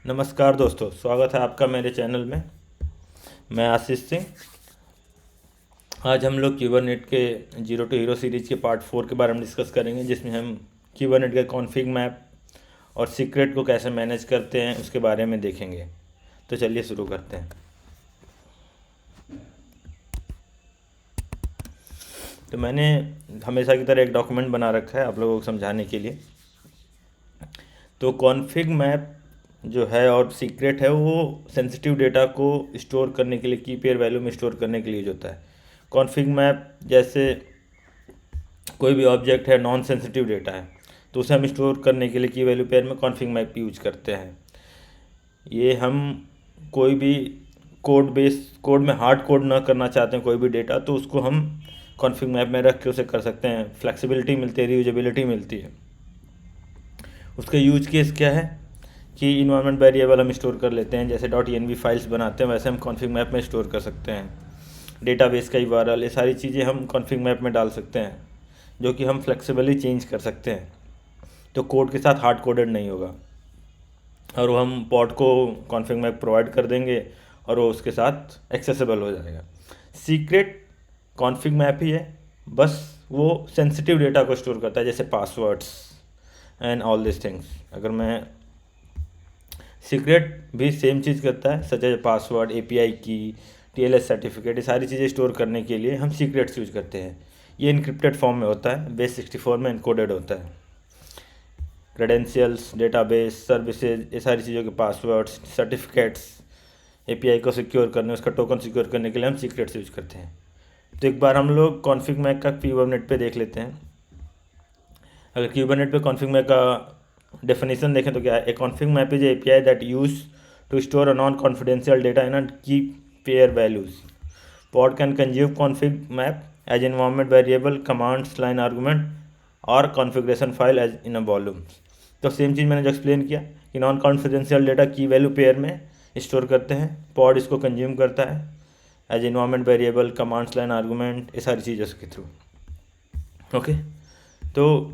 नमस्कार दोस्तों, स्वागत है आपका मेरे चैनल में। मैं आशीष सिंह। आज हम लोग क्यूबरनेट के जीरो टू हीरो सीरीज़ के पार्ट 4 के बारे में डिस्कस करेंगे, जिसमें हम क्यूबरनेट का कॉन्फ़िग मैप और सीक्रेट को कैसे मैनेज करते हैं उसके बारे में देखेंगे। तो चलिए शुरू करते हैं। तो मैंने हमेशा की तरह एक डॉक्यूमेंट बना रखा है आप लोगों को समझाने के लिए। तो कॉन्फ़िग मैप जो है और सीक्रेट है वो सेंसिटिव डेटा को स्टोर करने के लिए, की पेयर वैल्यू में स्टोर करने के लिए यूज होता है। कॉन्फ़िग मैप जैसे कोई भी ऑब्जेक्ट है, नॉन सेंसिटिव डेटा है, तो उसे हम स्टोर करने के लिए की वैल्यू पेयर में कॉन्फ़िग मैप यूज करते हैं। ये हम कोई भी कोड में हार्ड कोड ना करना चाहते हैं कोई भी डेटा, तो उसको हम कॉन्फ़िग मैप में रख के उसे कर सकते हैं। फ्लेक्सिबिलिटी मिलती है, रीयूजेबिलिटी मिलती है। उसका यूज केस क्या है कि इन्वायरमेंट वेरिएबल हम स्टोर कर लेते हैं, जैसे .env फाइल्स बनाते हैं वैसे हम कॉन्फ़िग मैप में स्टोर कर सकते हैं। डेटाबेस का URL, ये सारी चीज़ें हम कॉन्फ़िग मैप में डाल सकते हैं, जो कि हम फ्लेक्सिबली चेंज कर सकते हैं। तो कोड के साथ हार्ड कोडेड नहीं होगा, और वो हम पॉड को कॉन्फ़िग मैप प्रोवाइड कर देंगे और वो उसके साथ एक्सेसिबल हो जाएगा। सीक्रेट कॉन्फ़िग मैप ही है, बस वो सेंसिटिव डेटा को स्टोर करता है, जैसे passwords and all this things. अगर मैं सीक्रेट भी सेम चीज़ करता है, सच एज पासवर्ड, API की, TLS सर्टिफिकेट, ये सारी चीज़ें स्टोर करने के लिए हम सीक्रेट्स यूज करते हैं। ये इनक्रिप्टेड फॉर्म में होता है, बेस 64 में इनकोडेड होता है। क्रेडेंशियल्स, डेटाबेस, सर्विसेज, ये सारी चीज़ों के पासवर्ड्स, सर्टिफिकेट्स, API को सिक्योर करने, उसका टोकन सिक्योर करने के लिए हम सीक्रेट्स यूज करते हैं। तो एक बार हम लोग कॉन्फ़िग मैप का क्यूबरनेट पे देख लेते हैं। अगर क्यूबरनेट पे कॉन्फ़िग मैप का डेफिनेशन देखें तो क्या है? A config map is API that use to store a non confidential data in a key pair values. Pod can consume config map as environment variable, commands line argument और configuration file as in a volume. तो same चीज़ मैंने जो explain किया कि non confidential data की value pair में store करते हैं, पॉड इसको कंज्यूम करता है as environment variable, commands line argument, ये सारी चीज़ों के थ्रू। ओके, तो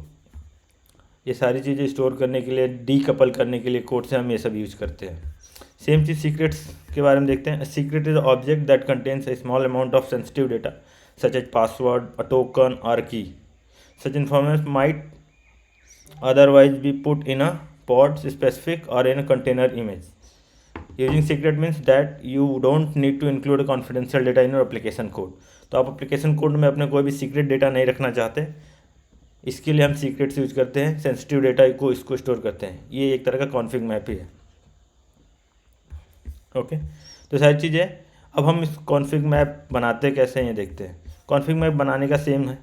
ये सारी चीज़ें स्टोर करने के लिए, डीकपल करने के लिए कोड से हम ये सब यूज़ करते हैं। सेम चीज़ सीक्रेट्स के बारे में देखते हैं। Secret is object that contains a small amount of sensitive data such as password, a token or key. Such information might otherwise be put in a pod specific or in a container image. Using secret means that you don't need to include a confidential data in your application code. तो आप application code में अपने कोई भी secret data नहीं रखना चाहते, इसके लिए हम सीक्रेट्स यूज करते हैं, सेंसिटिव डेटा को इसको स्टोर करते हैं। ये एक तरह का कॉन्फ़िग मैप ही है। ओके, तो सारी चीज़ें। अब हम इस कॉन्फ़िग मैप बनाते कैसे हैं ये देखते हैं। कॉन्फ़िग मैप बनाने का सेम है।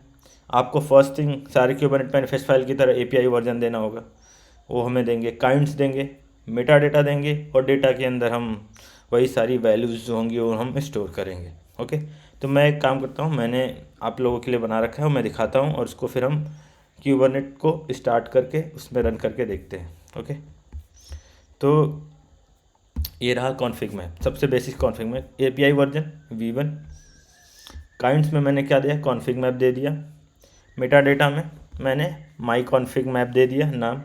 आपको फर्स्ट थिंग सारे क्यूबरनेट मैनिफेस्ट फाइल की तरह API वर्जन देना होगा, वो हमें देंगे। काइंड्स देंगे, मेटा डेटा देंगे, और डेटा के अंदर हम वही सारी वैल्यूज़ जो होंगी वो हम स्टोर करेंगे। ओके, तो मैं एक काम करता हूँ, मैंने आप लोगों के लिए बना रखा है, मैं दिखाता हूँ, और उसको फिर हम क्यूबरनेट को स्टार्ट करके उसमें रन करके देखते हैं। ओके, तो ये रहा कॉन्फ़िग मैप, सबसे basic config map. API version V1। Kinds में मैंने क्या दिया, कॉन्फ़िग मैप दे दिया। मेटा डेटा में मैंने माई कॉन्फ़िग मैप दे दिया नाम।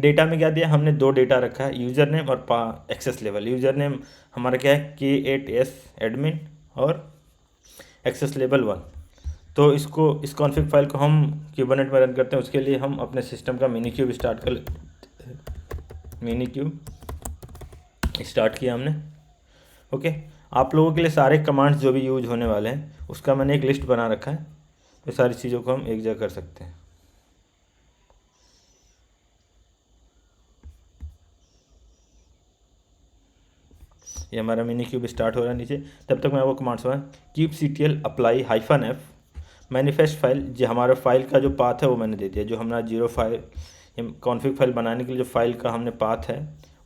डेटा में क्या दिया, हमने दो डेटा रखा है, यूज़र नेम और एक्सेस लेवल। यूज़र नेम हमारा क्या है, K8S एडमिन, और एक्सेस लेवल 1। तो इस कॉन्फ़िग फाइल को हम क्यूबरनेट में रन करते हैं। उसके लिए हम अपने सिस्टम का मिनी क्यूब स्टार्ट कर लेते हैं। मिनी क्यूब स्टार्ट किया हमने। ओके, आप लोगों के लिए सारे कमांड्स जो भी यूज होने वाले हैं उसका मैंने एक लिस्ट बना रखा है, तो सारी चीज़ों को हम एक जगह कर सकते हैं। ये हमारा मिनी क्यूब स्टार्ट हो रहा है नीचे। तब तक मैं वो कमांड्स में kubectl apply -f manifest file, जो हमारा फाइल का जो पाथ है वो मैंने दे दिया। जो हमारा जीरो फाइल कॉन्फ़िग फाइल बनाने के लिए जो फाइल का हमने पाथ है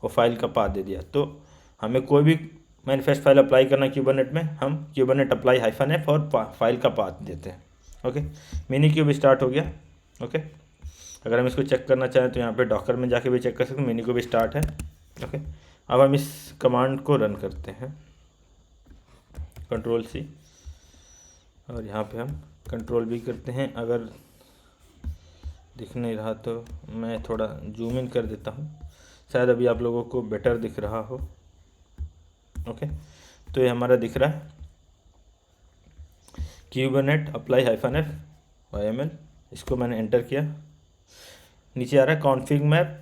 वो फाइल का पाथ दे दिया। तो हमें कोई भी मैनिफेस्ट फाइल अप्लाई करना क्यूबरनेट में, हम क्यूबरनेट अप्लाई -f और फाइल का पाथ देते हैं। ओके, मिनी क्यूब स्टार्ट हो गया। ओके, अगर हम इसको चेक करना चाहें तो यहाँ पे डॉकर में जाके भी चेक कर सकते हैं। मिनी क्यूब स्टार्ट है। ओके, अब हम इस कमांड को रन करते हैं, Ctrl+C, और यहाँ पे हम Ctrl+V करते हैं। अगर दिख नहीं रहा तो मैं थोड़ा जूम इन कर देता हूँ। शायद अभी आप लोगों को बेटर दिख रहा हो। ओके, तो ये हमारा दिख रहा है क्यूबरनेट अप्लाई -f YML, इसको मैंने एंटर किया। नीचे आ रहा है कॉन्फिग मैप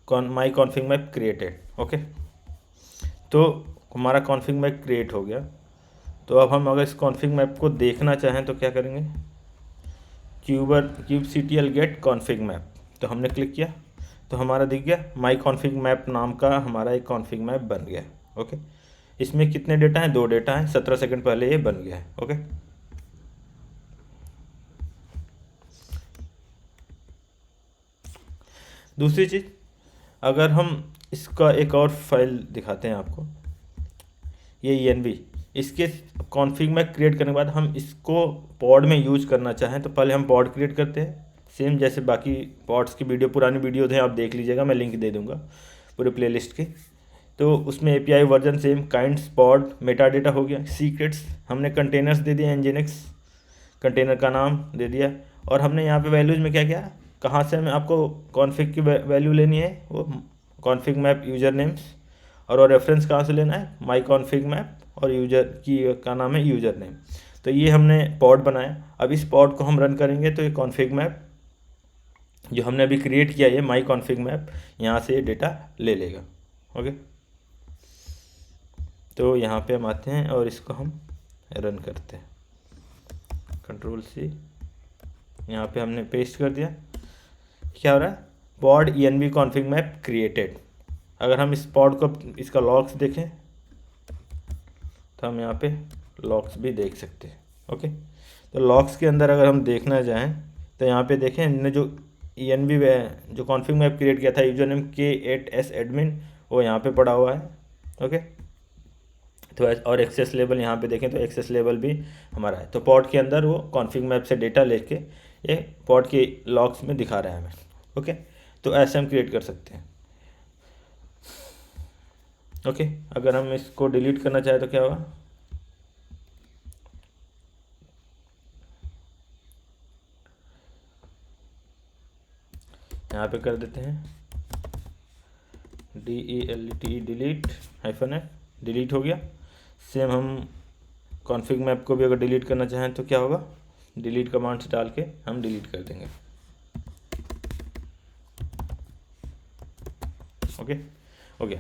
माई कॉन्फिग मैप क्रिएटेड। ओके, तो हमारा कॉन्फिग मैप क्रिएट हो गया। तो अब हम अगर इस कॉन्फिग मैप को देखना चाहें तो क्या करेंगे, kubectl गेट कॉन्फिग मैप, तो हमने क्लिक किया तो हमारा दिख गया माई कॉन्फिग मैप नाम का हमारा एक कॉन्फिग मैप बन गया। ओके, इसमें कितने डेटा हैं, 2 डेटा हैं, 17 सेकंड पहले ये बन गया है। ओके, दूसरी चीज़, अगर हम इसका एक और फाइल दिखाते हैं आपको, ये env, इसके कॉन्फिग में क्रिएट करने के बाद हम इसको पॉड में यूज करना चाहें तो पहले हम पॉड क्रिएट करते हैं, सेम जैसे बाकी पॉड्स की वीडियो पुरानी वीडियोज हैं, आप देख लीजिएगा, मैं लिंक दे दूंगा पूरे प्लेलिस्ट की। तो उसमें API version same, kinds, pod, Meta data हो गया, सीक्रेट्स हमने कंटेनर्स दे दिया, nginx कंटेनर का नाम दे दिया, और हमने यहाँ पे वैल्यूज़ में क्या किया, कहाँ से हमें आपको कॉन्फिग की वैल्यू लेनी है, वो कॉन्फिग मैप यूजर नेम्स, और रेफरेंस कहाँ से लेना है, माई कॉन्फिग मैप, और यूजर की का नाम है यूजर नेम। तो ये हमने पॉड बनाया। अब इस पॉड को हम रन करेंगे तो ये कॉन्फिग मैप जो हमने अभी क्रिएट किया, ये माई कॉन्फिग मैप यहाँ से डेटा ले लेगा। ओके, तो यहाँ पे हम आते हैं और इसको हम रन करते हैं, Ctrl+C, यहाँ पे हमने पेस्ट कर दिया। क्या हो रहा है, pod env config map created. अगर हम इस पॉड को, इसका लॉग्स देखें तो हम यहाँ पे लॉग्स भी देख सकते हैं। ओके, तो लॉग्स के अंदर अगर हम देखना चाहें तो यहाँ पे देखें, हमने जो env जो कॉन्फिग मैप क्रिएट किया था, यूजर नेम K8s admin, वो यहाँ पे पड़ा हुआ है। ओके, तो और एक्सेस लेवल यहाँ पे देखें तो एक्सेस लेवल भी हमारा है। तो पॉड के अंदर वो कॉन्फिग मैप से डेटा लेके ये पॉड के लॉग्स में दिखा रहा है हमें। ओके, तो ऐसे हम क्रिएट कर सकते हैं। ओके, अगर हम इसको डिलीट करना चाहें तो क्या होगा, यहाँ पे कर देते हैं DELET, डिलीट -f, डिलीट हो गया। सेम हम कॉन्फिग मैप को भी अगर डिलीट करना चाहें तो क्या होगा, डिलीट कमांड से डाल के हम डिलीट कर देंगे। ओके, ओके,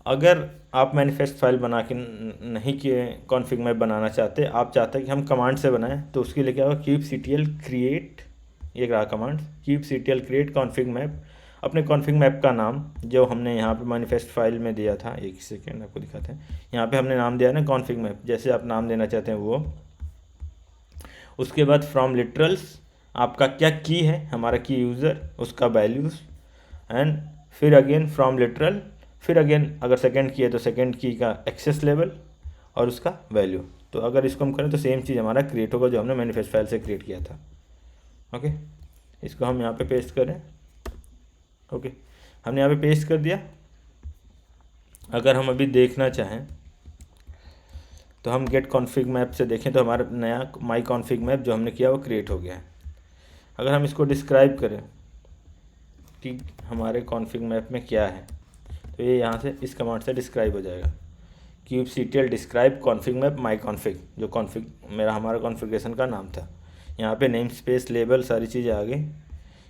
अगर आप मैनिफेस्ट फाइल बना के नहीं किए, कॉन्फिग मैप बनाना चाहते, आप चाहते हैं कि हम कमांड से बनाएं, तो उसके लिए क्या होगा, kubectl create, ये रहा command, kubectl create config map, अपने कॉन्फिग मैप का नाम जो हमने यहाँ पे मैनिफेस्ट फाइल में दिया था, एक सेकेंड आपको दिखाते हैं, यहाँ पे हमने नाम दिया है ना कॉन्फिग मैप, जैसे आप नाम देना चाहते हैं वो। उसके बाद फ्रॉम लिटरल्स, आपका क्या की है, हमारा की यूज़र, उसका वैल्यूज़, एंड फिर अगेन फ्रॉम लिटरल, फिर अगेन अगर सेकेंड की है तो सेकेंड की का एक्सेस लेवल और उसका वैल्यू। तो अगर इसको हम करें तो सेम चीज़ हमारा क्रिएट होगा जो हमने मैनिफेस्ट फाइल से क्रिएट किया था। ओके, इसको हम यहाँ पे पेस्ट करें। ओके, हमने यहाँ पे पेस्ट कर दिया। अगर हम अभी देखना चाहें तो हम गेट कॉन्फिग मैप से देखें तो हमारा नया माई कॉन्फिग मैप जो हमने किया वो क्रिएट हो गया है। अगर हम इसको डिस्क्राइब करें कि हमारे कॉन्फिग मैप में क्या है, तो ये यहाँ से इस कमांड से डिस्क्राइब हो जाएगा, kubectl डिस्क्राइब कॉन्फिग मैप माई कॉन्फिग, जो कॉन्फिग हमारा कॉन्फ़िगरेशन का नाम था। यहाँ पे नेम स्पेस, लेबल, सारी चीज़ें आ गई।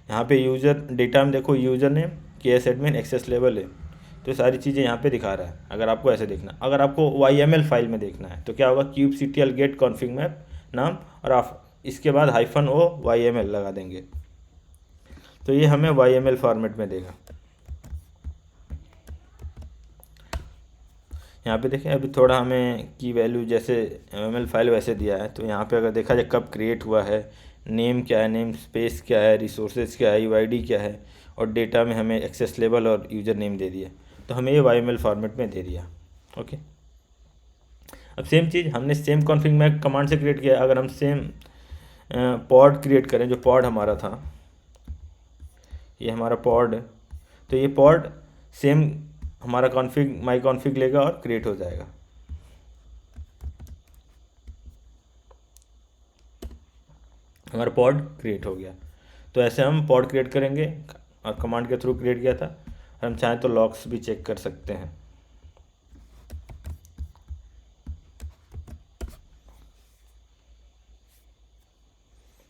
यहाँ पे यूज़र डेटा में देखो, user name KS admin, access level है, तो सारी चीज़ें यहाँ पे दिखा रहा है। अगर आपको ऐसे देखना, अगर आपको YML फाइल में देखना है तो क्या होगा, kubectl गेट कॉन्फिग मैप नाम, और आप इसके बाद -o YML लगा देंगे, तो ये हमें YML फॉर्मेट में देगा। यहाँ पे देखें, अभी थोड़ा हमें की वैल्यू जैसे ML फाइल वैसे दिया है, तो यहाँ पे अगर देखा जाए कब क्रिएट हुआ है, नेम क्या है, नेम स्पेस क्या है, रिसोर्सेज क्या है, UID क्या है, और डेटा में हमें एक्सेस लेवल और यूज़र नेम दे दिया, तो हमें ये YML फॉर्मेट में दे दिया। ओके, अब सेम चीज़ हमने सेम कॉन्फिग मैप कमांड से क्रिएट किया। अगर हम सेम पॉड क्रिएट करें, जो पॉड हमारा था, ये हमारा पॉड, तो ये पॉड सेम हमारा कॉन्फिग माई कॉन्फिग लेगा और क्रिएट हो जाएगा। हमारा पॉड क्रिएट हो गया। तो ऐसे हम पॉड क्रिएट करेंगे और कमांड के थ्रू क्रिएट किया था, हम चाहें तो लॉक्स भी चेक कर सकते हैं।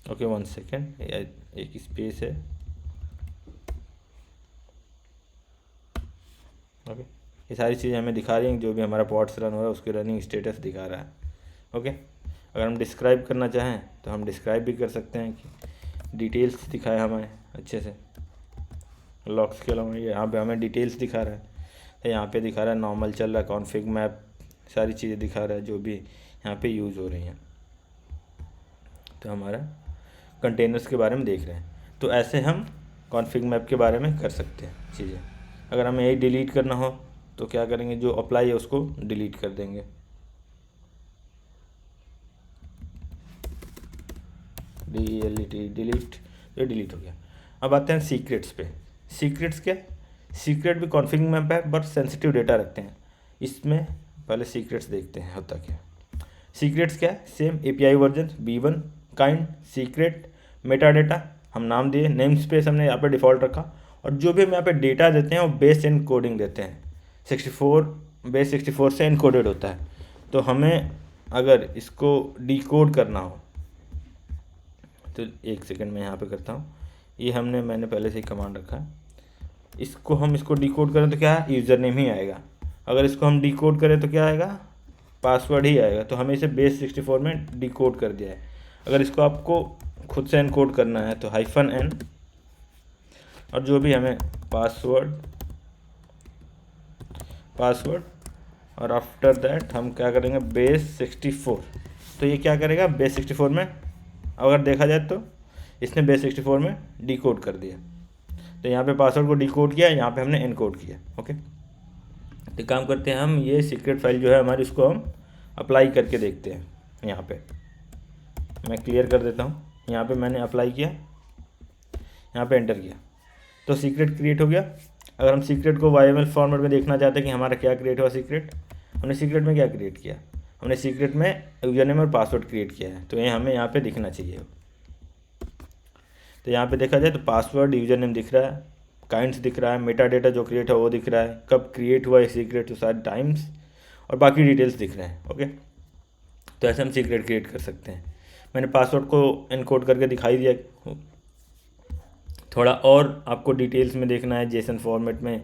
ओके 1 सेकेंड, एक स्पेस है। ओके, ये सारी चीज़ें हमें दिखा रही हैं, जो भी हमारा पॉड्स रन हो रहा है उसके रनिंग स्टेटस दिखा रहा है। ओके, अगर हम डिस्क्राइब करना चाहें तो हम डिस्क्राइब भी कर सकते हैं कि डिटेल्स दिखाए हमें अच्छे से। लॉक्स के अलावा यहाँ पे हमें डिटेल्स दिखा रहा है, तो यहाँ पे दिखा रहा है नॉर्मल चल रहा है, कॉन्फ़िग मैप, सारी चीज़ें दिखा रहा है जो भी यहाँ पे यूज़ हो रही हैं। तो हमारा कंटेनर्स के बारे में देख रहे हैं। तो ऐसे हम कॉन्फ़िग मैप के बारे में कर सकते हैं चीज़ें। अगर हमें यही डिलीट करना हो तो क्या करेंगे, जो अप्लाई है उसको डिलीट कर देंगे। डिलीट, ये डिलीट हो गया। अब आते हैं सीक्रेट्स पे। सीक्रेट्स क्या, सीक्रेट भी कॉन्फ़िग मैप है बट सेंसिटिव डेटा रखते हैं इसमें। पहले सीक्रेट्स देखते हैं होता क्या। सीक्रेट्स क्या है, same API version B1 kind secret Meta data हम नाम दिए, नेम स्पेस हमने यहाँ पे डिफ़ॉल्ट रखा, और जो भी हम यहाँ पे डेटा देते हैं वो बेस एनकोडिंग देते हैं। 64 से एनकोडेड होता है। तो हमें अगर इसको डिकोड करना हो तो 1 सेकंड में यहाँ पे करता हूँ। ये मैंने पहले से ही कमांड रखा है। इसको डिकोड करें तो क्या है, यूज़र नेम ही आएगा। अगर इसको हम डिकोड करें तो क्या आएगा, पासवर्ड ही आएगा। तो हमें इसे बेस 64 में डिकोड कर दिया है। अगर इसको आपको खुद से एनकोड करना है तो -n और जो भी हमें पासवर्ड और आफ्टर दैट हम क्या करेंगे, बेस 64। तो ये क्या करेगा, बेस 64 में, अगर देखा जाए तो इसने बेस 64 में डिकोड कर दिया। तो यहाँ पे पासवर्ड को डिकोड किया, यहाँ पे हमने एनकोड किया। ओके, तो काम करते हैं हम, ये सीक्रेट फाइल जो है हमारी, उसको हम अप्लाई करके देखते हैं। यहाँ पे मैं क्लियर कर देता हूँ। यहाँ पे मैंने अप्लाई किया, यहाँ पे एंटर किया तो सीक्रेट क्रिएट हो गया। अगर हम सीक्रेट को YML फॉर्मेट में देखना चाहते हैं कि हमारा क्या क्रिएट हुआ सीक्रेट, हमने सीक्रेट में क्या क्रिएट किया, हमने सीक्रेट में यूजर नेम और पासवर्ड क्रिएट किया है। तो ये हमें यहाँ पे दिखना चाहिए। तो यहाँ पे देखा जाए तो पासवर्ड, यूजर नेम दिख रहा है, काइंड्स दिख रहा है, मेटा डेटा जो क्रिएट है वो दिख रहा है, कब क्रिएट हुआ है सीक्रेट तो सारे टाइम्स, और बाकी डिटेल्स दिख रहे हैं। ओके, तो ऐसे हम सीक्रेट क्रिएट कर सकते हैं। मैंने पासवर्ड को एनकोड करके दिखाई दिया। थोड़ा और आपको डिटेल्स में देखना है जेसन फॉर्मेट में,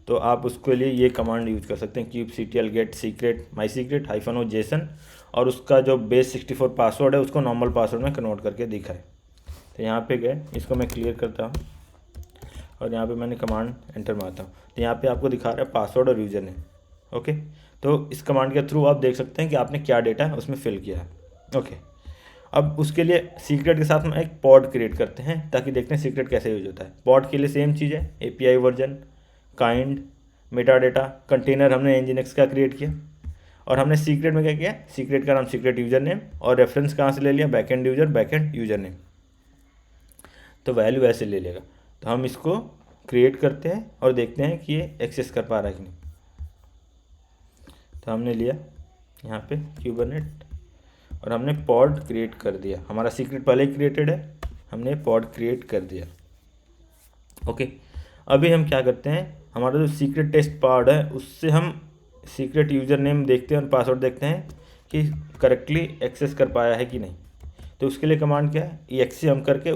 तो आप उसके लिए ये कमांड यूज़ कर सकते हैं, kubectl get secret my secret -o Jason, और उसका जो बेस 64 पासवर्ड है उसको नॉर्मल पासवर्ड में कन्वर्ट करके दिखाए। तो यहाँ पे गए, इसको मैं क्लियर करता हूँ और यहाँ पे मैंने कमांड एंटर मारता हूँ। तो यहाँ पे आपको दिखा रहा है पासवर्ड और यूज़र नेम। ओके, तो इस कमांड के थ्रू आप देख सकते हैं कि आपने क्या डेटा उसमें फिल किया है। ओके, अब उसके लिए सीक्रेट के साथ में एक पॉड क्रिएट करते हैं ताकि देखते हैं सीक्रेट कैसे यूज होता है। पॉड के लिए सेम चीज़ है, API version, kind, Meta data, container हमने nginx का क्रिएट किया, और हमने सीक्रेट में क्या किया, सीक्रेट का नाम सीक्रेट यूज़र नेम, और रेफरेंस कहाँ से ले लिया, बैकएंड यूज़र नेम। तो वैल्यू ऐसे ले लेगा। तो हम इसको क्रिएट करते हैं और देखते हैं कि ये एक्सेस कर पा रहा है कि नहीं। तो हमने लिया यहाँ पे क्यूबरनेट और हमने पॉड क्रिएट कर दिया। हमारा सीक्रेट पहले ही क्रिएटेड है, हमने पॉड क्रिएट कर दिया। ओके, अभी हम क्या करते हैं, हमारा जो सीक्रेट टेस्ट पॉड है उससे हम सीक्रेट यूज़र नेम देखते हैं और पासवर्ड देखते हैं कि करेक्टली एक्सेस कर पाया है कि नहीं। तो उसके लिए कमांड क्या है, exe हम करके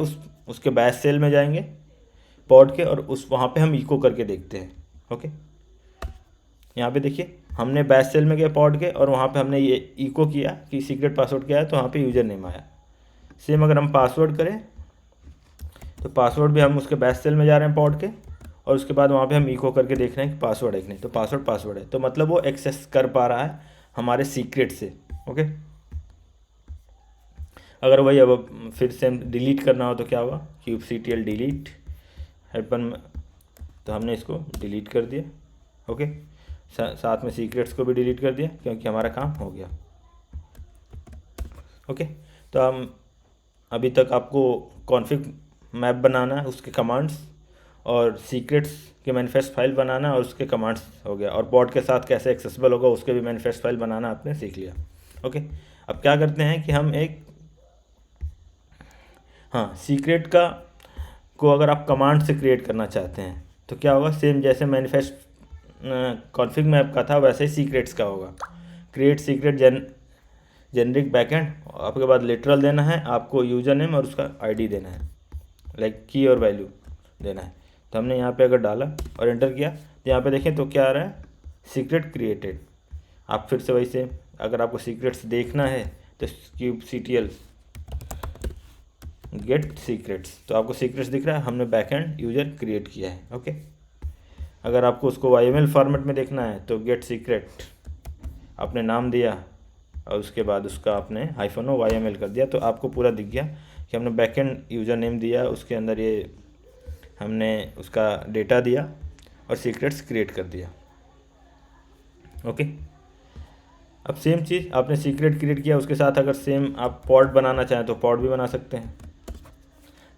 उसके बैश सेल में जाएंगे पॉड के, और वहाँ पे हम इको करके देखते हैं। ओके, यहाँ पे देखिए हमने बैश सेल में गए पॉड के, और वहाँ पे हमने ये इको किया कि सीक्रेट पासवर्ड क्या है, तो वहाँ पे यूज़र नेम आया। सेम अगर हम पासवर्ड करें तो पासवर्ड भी हम उसके बैश सेल में जा रहे हैं पॉड के, और उसके बाद वहाँ पे हम इको करके देख रहे हैं कि पासवर्ड है कि नहीं। तो पासवर्ड है, तो मतलब वो एक्सेस कर पा रहा है हमारे सीक्रेट से। ओके, अगर वही अब फिर से डिलीट करना हो तो क्या होगा, kubectl डिलीट हैपन, तो हमने इसको डिलीट कर दिया। ओके, साथ में सीक्रेट्स को भी डिलीट कर दिया क्योंकि हमारा काम हो गया। ओके, तो हम अभी तक आपको कॉन्फ़िग मैप बनाना है, उसके कमांड्स, और सीक्रेट्स के मैनिफेस्ट फाइल बनाना और उसके कमांड्स हो गया, और पॉड के साथ कैसे एक्सेसिबल होगा उसके भी मैनिफेस्ट फाइल बनाना आपने सीख लिया। ओके, अब क्या करते हैं कि हम सीक्रेट को अगर आप कमांड से क्रिएट करना चाहते हैं तो क्या होगा, सेम जैसे मैनिफेस्ट कॉन्फिग मैप का था वैसे ही सीक्रेट्स का होगा। क्रिएट सीक्रेट जेनरिक बैकएंड, आपके बाद लिटरल देना है, आपको यूज़र नेम और उसका आईडी देना है, लाइक की और वैल्यू देना है। तो हमने यहाँ पे अगर डाला और एंटर किया तो यहाँ पे देखें तो क्या आ रहा है, सीक्रेट क्रिएटेड। आप फिर से वही से अगर आपको सीक्रेट्स देखना है तो क्यूब CTL गेट सीक्रेट्स, तो आपको सीक्रेट्स दिख रहा है, हमने बैकएंड यूजर क्रिएट किया है। ओके, अगर आपको उसको YML फॉर्मेट में देखना है तो गेट सीक्रेट, आपने नाम दिया और उसके बाद उसका आपने -o YML कर दिया, तो आपको पूरा दिख गया कि हमने बैकएंड यूज़र नेम दिया, उसके अंदर ये हमने उसका डेटा दिया और सीक्रेट्स क्रिएट कर दिया। ओके, अब सेम चीज़ आपने सीक्रेट क्रिएट किया, उसके साथ अगर सेम आप पॉड बनाना चाहें तो पॉड भी बना सकते हैं।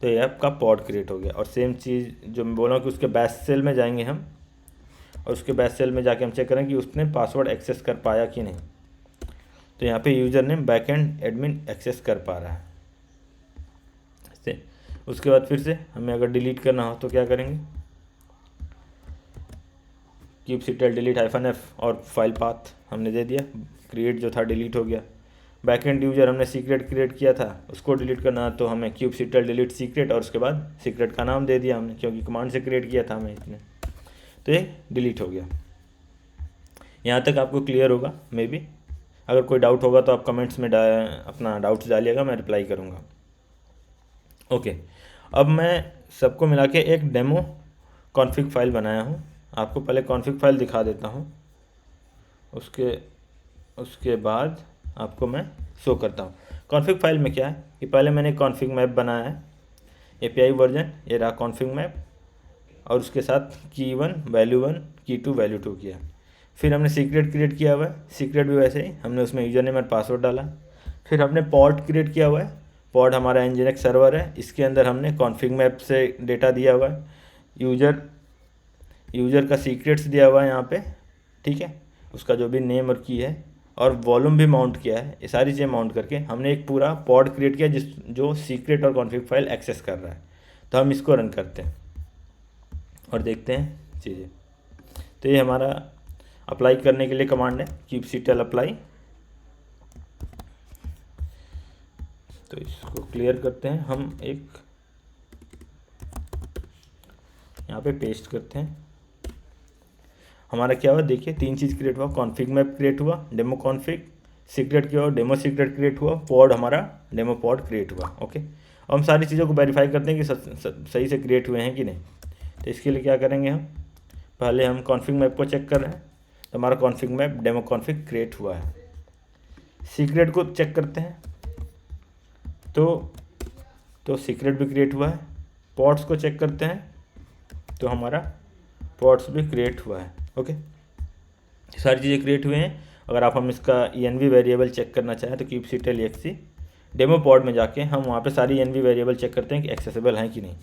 तो ये आपका पॉड क्रिएट हो गया। और सेम चीज़ जो मैं बोला कि उसके बैश सेल में जाएंगे हम, और उसके बैश सेल में जाके हम चेक करें कि उसने पासवर्ड एक्सेस कर पाया कि नहीं। तो यहाँ पे user name backend admin access कर पा रहा है। उसके बाद फिर से हमें अगर डिलीट करना हो तो क्या करेंगे, kubectl डिलीट -f और फाइल पाथ हमने दे दिया, क्रिएट जो था डिलीट हो गया। बैकएंड यूजर हमने सीक्रेट क्रिएट किया था, उसको डिलीट करना तो हमें kubectl डिलीट सीक्रेट और उसके बाद सीक्रेट का नाम दे दिया हमने, क्योंकि कमांड से क्रिएट किया था हमें इसने, तो ये डिलीट हो गया। यहाँ तक आपको क्लियर होगा मे बी। अगर कोई डाउट होगा तो आप कमेंट्स में अपना डाउट्स डालिएगा, मैं रिप्लाई करूँगा। ओके, अब मैं सबको मिला के एक डेमो कॉन्फ़िग फाइल बनाया हूँ, आपको पहले कॉन्फ़िग फाइल दिखा देता हूँ, उसके बाद आपको मैं शो करता हूँ। कॉन्फ़िग फाइल में क्या है कि पहले मैंने कॉन्फ़िग मैप बनाया है, API वर्जन ये रहा कॉन्फ़िग मैप, और उसके साथ की 1 वैल्यू 1 की 2 वैल्यू 2 किया। फिर हमने सीक्रेट क्रिएट किया हुआ है, सीक्रेट भी वैसे ही हमने उसमें यूज़र नेम और पासवर्ड डाला। फिर हमने पॉड क्रिएट किया हुआ है, पॉड हमारा nginx सर्वर है, इसके अंदर हमने कॉन्फ़िग मैप से डेटा दिया हुआ है, यूज़र का सीक्रेट्स दिया हुआ है यहाँ पे, ठीक है, उसका जो भी नेम और की है, और वॉल्यूम भी माउंट किया है। ये सारी चीज़ें माउंट करके हमने एक पूरा पॉड क्रिएट किया जो सीक्रेट और कॉन्फ़िग फाइल एक्सेस कर रहा है। तो हम इसको रन करते हैं और देखते हैं चीज़ें। तो ये हमारा अप्लाई करने के लिए कमांड है kubectl अप्लाई। तो इसको क्लियर करते हैं, हम एक यहाँ पे पेस्ट करते हैं। हमारा क्या हुआ देखिए, 3 चीज़ क्रिएट हुआ, कॉन्फ़िग मैप क्रिएट हुआ, डेमो कॉन्फ़िग सीक्रेट किया और डेमो सीक्रेट क्रिएट हुआ, पॉड हमारा डेमो पॉड क्रिएट हुआ। ओके, अब हम सारी चीज़ों को वेरीफाई करते हैं कि सही से क्रिएट हुए हैं कि नहीं। तो इसके लिए क्या करेंगे, हम पहले हम कॉन्फ़िग मैप को चेक कर रहे हैं, तो हमारा config map demo config create हुआ है। सीक्रेट को चेक करते हैं तो सीक्रेट भी क्रिएट हुआ है। पॉड्स को चेक करते हैं तो हमारा पॉड्स भी क्रिएट हुआ है। ओके, सारी चीज़ें क्रिएट हुए हैं। अगर आप हम इसका env वेरिएबल चेक करना चाहें तो kubectl exe डेमो पॉड में जाके हम वहाँ पे सारी env वेरिएबल चेक करते हैं कि एक्सेसिबल हैं कि नहीं।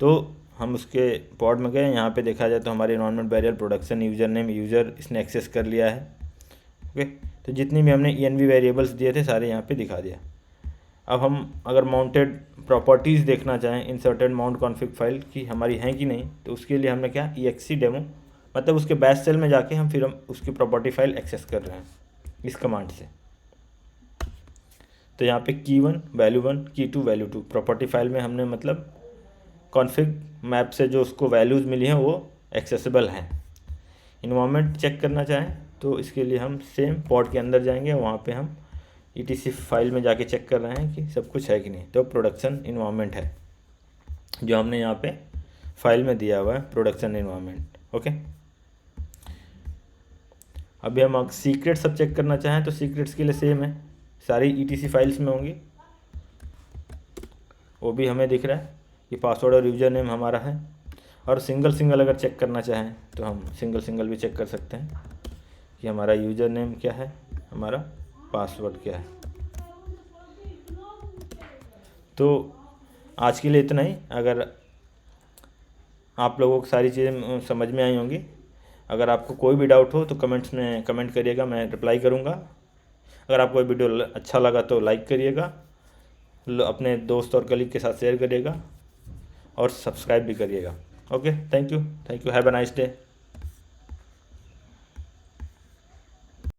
तो हम उसके पॉड में गए, यहाँ पे देखा जाए तो हमारे environment variable production user name user इसने एक्सेस कर लिया है। ओके, तो जितनी भी हमने env वेरिएबल्स दिए थे सारे यहाँ पे दिखा दिया। अब हम अगर माउंटेड प्रॉपर्टीज़ देखना चाहें इंसर्टेड माउंट कॉन्फ़िग फाइल की हमारी हैं कि नहीं, तो उसके लिए हमने क्या exe डेमो, मतलब उसके बैश सेल में जाके हम उसकी प्रॉपर्टी फाइल एक्सेस कर रहे हैं इस कमांड से। तो यहाँ पे की 1 वैल्यू 1 की 2 वैल्यू 2 प्रॉपर्टी फाइल में हमने मतलब कॉन्फ़िग मैप से जो उसको वैल्यूज़ मिली हैं वो एक्सेसिबल हैं। इन्वायरमेंट चेक करना चाहें तो इसके लिए हम सेम पॉड के अंदर जाएंगे, वहाँ पे हम etc फाइल में जाके चेक कर रहे हैं कि सब कुछ है कि नहीं। तो प्रोडक्शन इन्वायरमेंट है जो हमने यहाँ पे फाइल में दिया हुआ है, प्रोडक्शन इन्वायरमेंट। ओके, अभी हम सीक्रेट सब चेक करना चाहें तो सीक्रेट्स के लिए सेम है, सारी etc फाइल्स में होंगी, वो भी हमें दिख रहा है कि पासवर्ड और यूज़र नेम हमारा है। और सिंगल अगर चेक करना चाहें तो हम सिंगल भी चेक कर सकते हैं कि हमारा यूज़र नेम क्या है, हमारा पासवर्ड क्या है। तो आज के लिए इतना ही। अगर आप लोगों को सारी चीज़ें समझ में आई होंगी, अगर आपको कोई भी डाउट हो तो कमेंट्स में कमेंट करिएगा, मैं रिप्लाई करूँगा। अगर आपको वीडियो अच्छा लगा तो लाइक करिएगा, अपने दोस्त और कलीग के साथ शेयर करिएगा और सब्सक्राइब भी करिएगा। Okay, thank you, have a nice day.